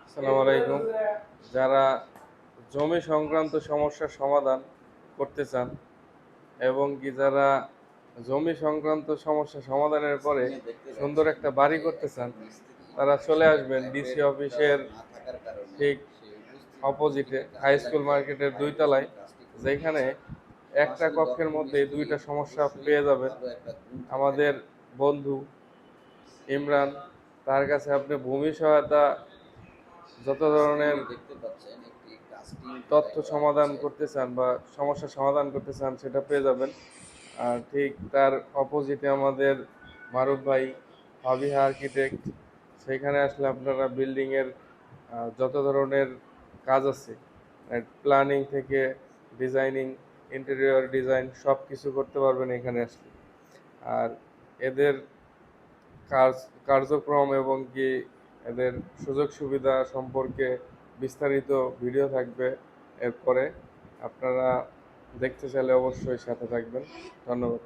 আসসালামু আলাইকুম। যারা জমি সংক্রান্ত সমস্যার সমাধান করতে চান এবং কি যারা জমি সংক্রান্ত সমস্যা সমাধানের পরে সুন্দর একটা বাড়ি করতে চান, তারা চলে আসবেন ডিসি অফিসের ঠিক অপোজিটে হাই স্কুল মার্কেটের 2 তলায়, যেখানে একটা কক্ষের মধ্যে 2টা সমস্যা পেয়ে যাবেন। আমাদের বন্ধু ইমরান, তার কাছে আপনি ভূমি সহায়তা যত ধরনের তথ্য সমাধান করতে চান বা সমস্যার সমাধান করতে চান সেটা পেয়ে যাবেন। আর ঠিক তার অপোজিটে আমাদের মারুফ ভাই, ফাবিহা আর্কিটেক্ট। সেখানে আসলে আপনারা বিল্ডিংয়ের যত ধরনের কাজ আছে, প্ল্যানিং থেকে ডিজাইনিং, ইন্টেরিয়র ডিজাইন সব কিছু করতে পারবেন এখানে আসলে। আর এদের কাজ কার্যক্রম এবং কি এদের সুযোগ সুবিধা সম্পর্কে বিস্তারিত ভিডিও থাকবে এরপরে। আপনারা দেখতে চাইলে অবশ্যই সাথে থাকবেন। ধন্যবাদ।